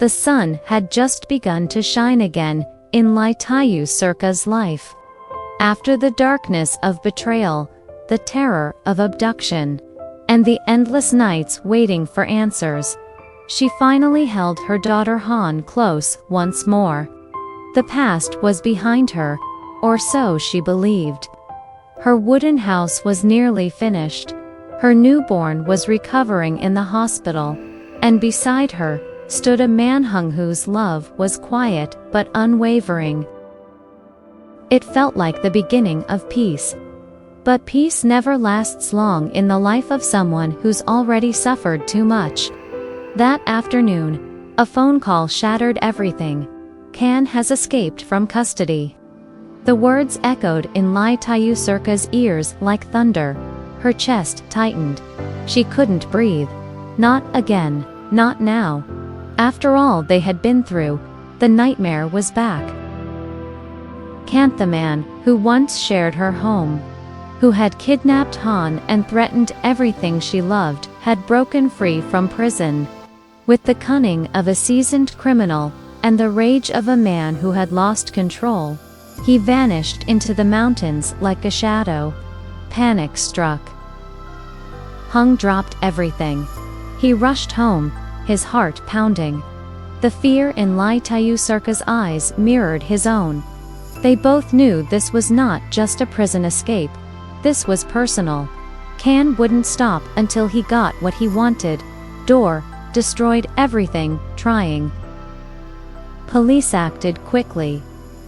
The sun had just begun to shine again in Ly Tieu Ca's life. After the darkness of betrayal, the terror of abduction, and the endless nights waiting for answers, she finally held her daughter Han close once more. The past was behind her, or so she believed. Her wooden house was nearly finished. Her newborn was recovering in the hospital, and beside her stood a man whose love was quiet but unwavering. It felt like the beginning of peace. But peace never lasts long in the life of someone who's already suffered too much. That afternoon, a phone call shattered everything. Can has escaped from custody. The words echoed in Ly Tieu Ca's ears like thunder. Her chest tightened. She couldn't breathe. Not again, not now. After all they had been through, the nightmare was back. Can't, the man who once shared her home, who had kidnapped Han and threatened everything she loved, had broken free from prison. With the cunning of a seasoned criminal and the rage of a man who had lost control, he vanished into the mountains like a shadow. Panic struck. Hung dropped everything. He rushed home, his heart pounding. The fear in Ly Tieu Ca's eyes mirrored his own. They both knew this was not just a prison escape. This was personal. Can wouldn't stop until he got what he wanted. Door destroyed everything, trying. Police acted quickly.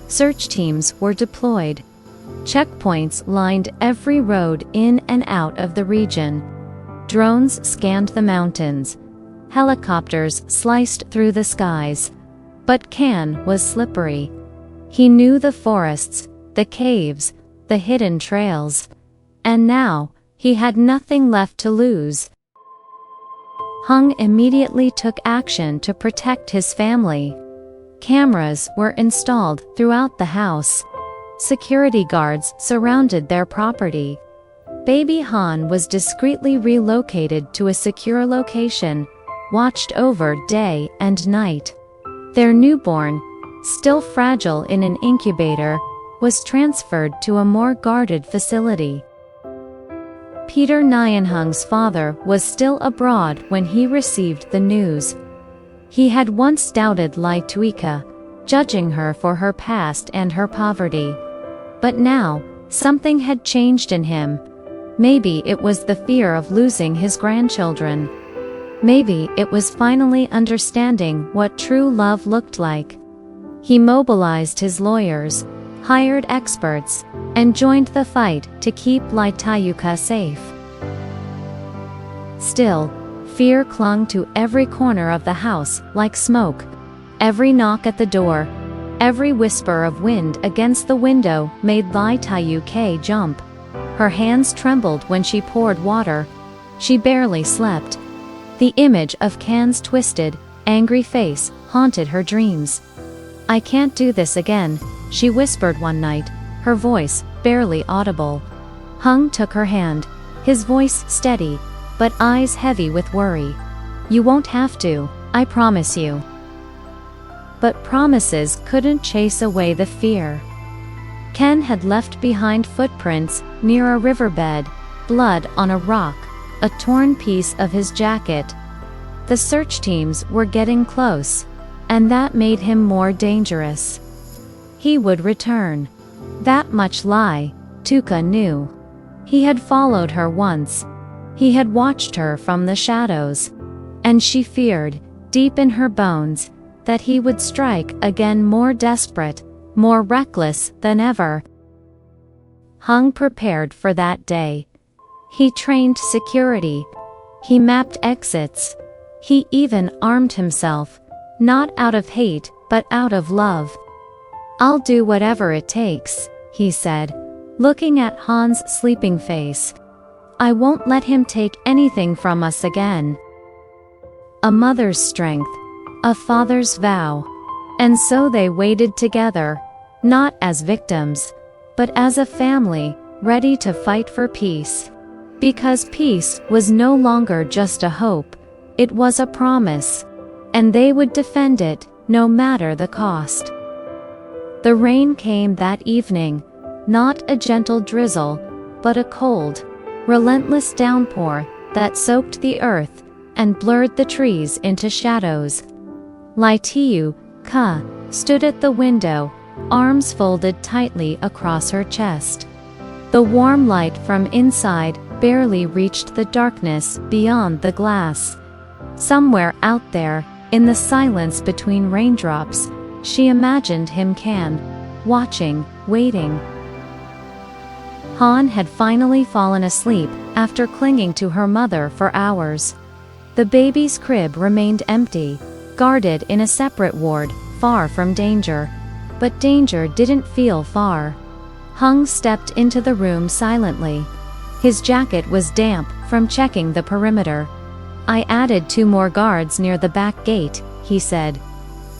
Search teams were deployed. Checkpoints lined every road in and out of the region. Drones scanned the mountains. Helicopters sliced through the skies. But Can was slippery. He knew the forests, the caves, the hidden trails. And now, he had nothing left to lose. Hung immediately took action to protect his family. Cameras were installed throughout the house. Security guards surrounded their property. Baby Han was discreetly relocated to a secure location, watched over day and night. Their newborn, still fragile in an incubator, was transferred to a more guarded facility. Peter Nyanhung's father was still abroad when he received the news. He had once doubted Ly Tieu Ca, judging her for her past and her poverty. But now, something had changed in him. Maybe it was the fear of losing his grandchildren. Maybe it was finally understanding what true love looked like. He mobilized his lawyers, hired experts, and joined the fight to keep Ly Tieu Ca safe. Still, fear clung to every corner of the house like smoke. Every knock at the door, every whisper of wind against the window made Ly Tieu Ca jump. Her hands trembled when she poured water. She barely slept. The image of Can's twisted, angry face haunted her dreams. "I can't do this again," she whispered one night, her voice barely audible. Hung took her hand, his voice steady, but eyes heavy with worry. "You won't have to, I promise you." But promises couldn't chase away the fear. Ken had left behind footprints near a riverbed, blood on a rock, a torn piece of his jacket. The search teams were getting close, and that made him more dangerous. He would return. That much Ly Tieu Ca knew. He had followed her once. He had watched her from the shadows. And she feared, deep in her bones, that he would strike again, more desperate, more reckless than ever. Hung prepared for that day. He trained security. He mapped exits. He even armed himself, not out of hate, but out of love. "I'll do whatever it takes," he said, looking at Han's sleeping face. "I won't let him take anything from us again." A mother's strength, a father's vow. And so they waited together, not as victims, but as a family, ready to fight for peace. Because peace was no longer just a hope, it was a promise. and they would defend it, no matter the cost. The rain came that evening, not a gentle drizzle, but a cold, relentless downpour that soaked the earth and blurred the trees into shadows. Ly Tieu Ca stood at the window, arms folded tightly across her chest. The warm light from inside barely reached the darkness beyond the glass. Somewhere out there, in the silence between raindrops, she imagined him watching, waiting. Han had finally fallen asleep after clinging to her mother for hours. The baby's crib remained empty, guarded in a separate ward, far from danger. But danger didn't feel far. Hung stepped into the room silently. His jacket was damp from checking the perimeter. "I added 2 more guards near the back gate," he said.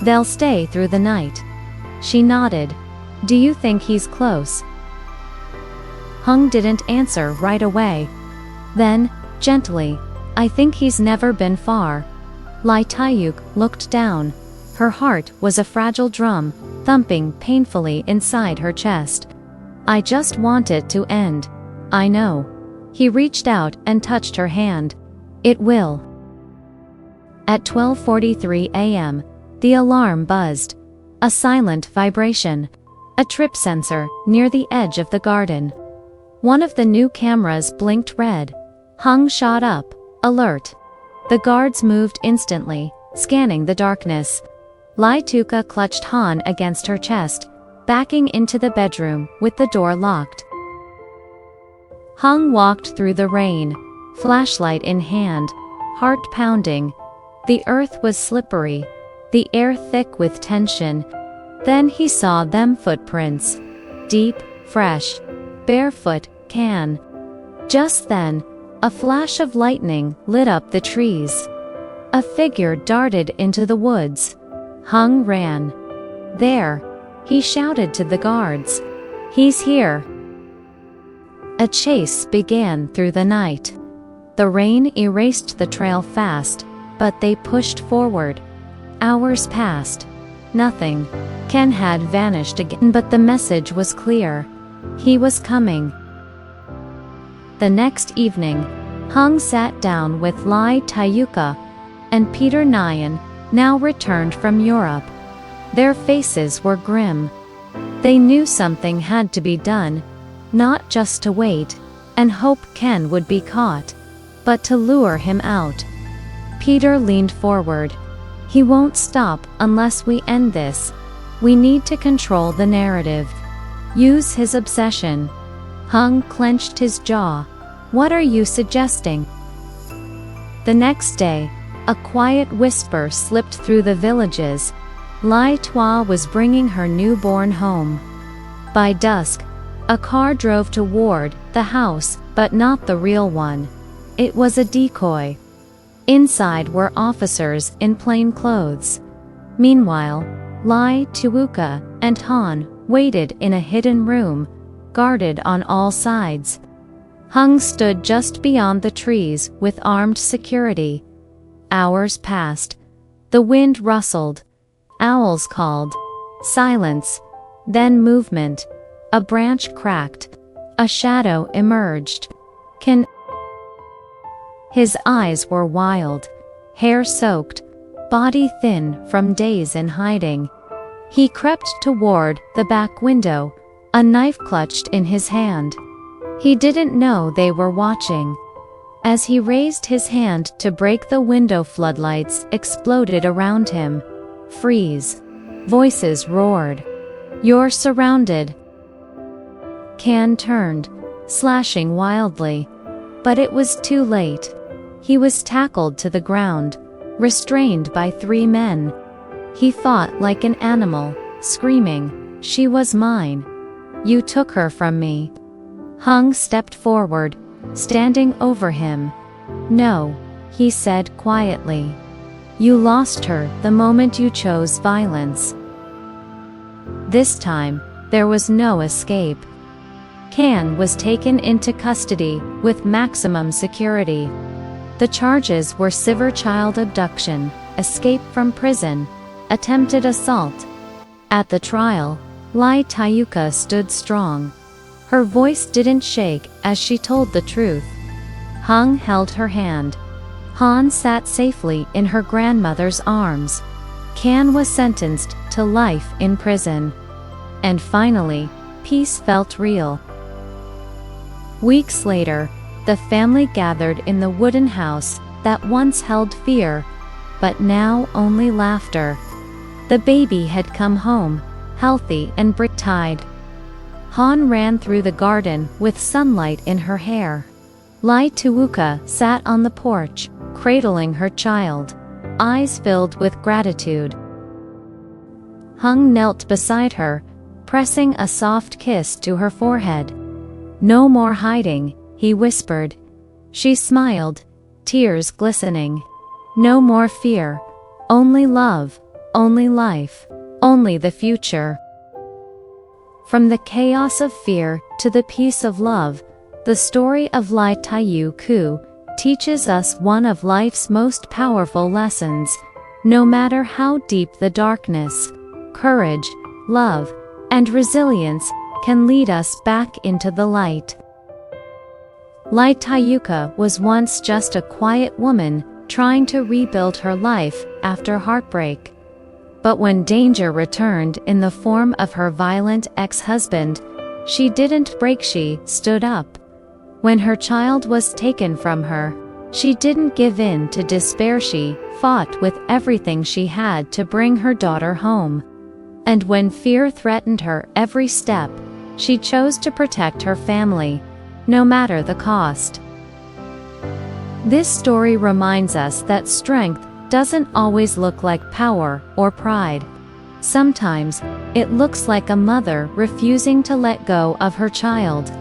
"They'll stay through the night." She nodded. "Do you think he's close?" Hung didn't answer right away. Then, gently, "I think he's never been far." Ly Tieu looked down. Her heart was a fragile drum, thumping painfully inside her chest. "I just want it to end. I know." He reached out and touched her hand. "It will." At 12:43 a.m., the alarm buzzed. A silent vibration. A trip sensor near the edge of the garden. One of the new cameras blinked red. Hung shot up, alert. The guards moved instantly, scanning the darkness. Ly Tieu Ca clutched Han against her chest, backing into the bedroom with the door locked. Hung walked through the rain, flashlight in hand, heart pounding. The earth was slippery, the air thick with tension. Then he saw them footprints. Deep, fresh, barefoot, Just then, a flash of lightning lit up the trees. A figure darted into the woods. Hung ran. "There!" he shouted to the guards. "He's here!" A chase began through the night. The rain erased the trail fast, but they pushed forward. Hours passed. Nothing. Ken had vanished again, but the message was clear. He was coming. The next evening, Hung sat down with Ly Tieu Ca and Peter Nyan, now returned from Europe. Their faces were grim. They knew something had to be done, not just to wait and hope Ken would be caught, but to lure him out. Peter leaned forward. "He won't stop unless we end this. We need to control the narrative. Use his obsession." Hung clenched his jaw. "What are you suggesting?" The next day, a quiet whisper slipped through the villages. Ly Tieu Ca was bringing her newborn home. By dusk, a car drove toward the house, but not the real one. It was a decoy. Inside were officers in plain clothes. Meanwhile, Ly Tieu Ca and Han waited in a hidden room, guarded on all sides. Hung stood just beyond the trees with armed security. Hours passed. The wind rustled. Owls called. Silence. Then movement. A branch cracked. A shadow emerged. His eyes were wild, hair soaked, body thin from days in hiding. He crept toward the back window, a knife clutched in his hand. He didn't know they were watching. As he raised his hand to break the window, floodlights exploded around him. "Freeze!" Voices roared. "You're surrounded!" Can turned, slashing wildly. But it was too late. He was tackled to the ground, restrained by 3 men. He fought like an animal, screaming, "She was mine. You took her from me." Hung stepped forward, standing over him. "No," he said quietly. "You lost her the moment you chose violence." This time, there was no escape. Can was taken into custody with maximum security. The charges were severe child abduction, escape from prison, attempted assault. At the trial, Ly Tieu Ca stood strong. Her voice didn't shake as she told the truth. Hung held her hand. Han sat safely in her grandmother's arms. Can was sentenced to life in prison. And finally, peace felt real. Weeks later, the family gathered in the wooden house that once held fear, but now only laughter. The baby had come home, healthy and bright-eyed. Han ran through the garden with sunlight in her hair. Ly Tieu Ca sat on the porch, cradling her child, eyes filled with gratitude. Hung knelt beside her, pressing a soft kiss to her forehead. "No more hiding," he whispered. She smiled, tears glistening. "No more fear. Only love, only life, only the future." From the chaos of fear to the peace of love, the story of Ly Tieu Ca teaches us one of life's most powerful lessons. No matter how deep the darkness, courage, love, and resilience can lead us back into the light. Ly Tieu Ca was once just a quiet woman trying to rebuild her life after heartbreak. But when danger returned in the form of her violent ex-husband, she didn't break, she stood up. When her child was taken from her, she didn't give in to despair, she fought with everything she had to bring her daughter home. And when fear threatened her every step, she chose to protect her family, no matter the cost. This story reminds us that strength doesn't always look like power or pride. Sometimes, it looks like a mother refusing to let go of her child.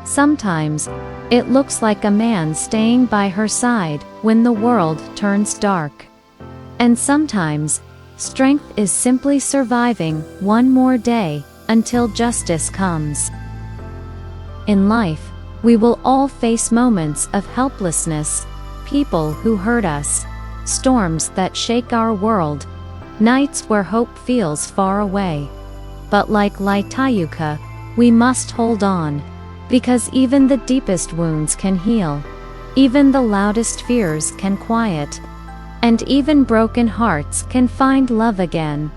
Sometimes, it looks like a man staying by her side when the world turns dark. And sometimes, strength is simply surviving one more day until justice comes. In life, we will all face moments of helplessness, people who hurt us, storms that shake our world, nights where hope feels far away. But like Ly Tieu Ca, we must hold on, because even the deepest wounds can heal, even the loudest fears can quiet, and even broken hearts can find love again.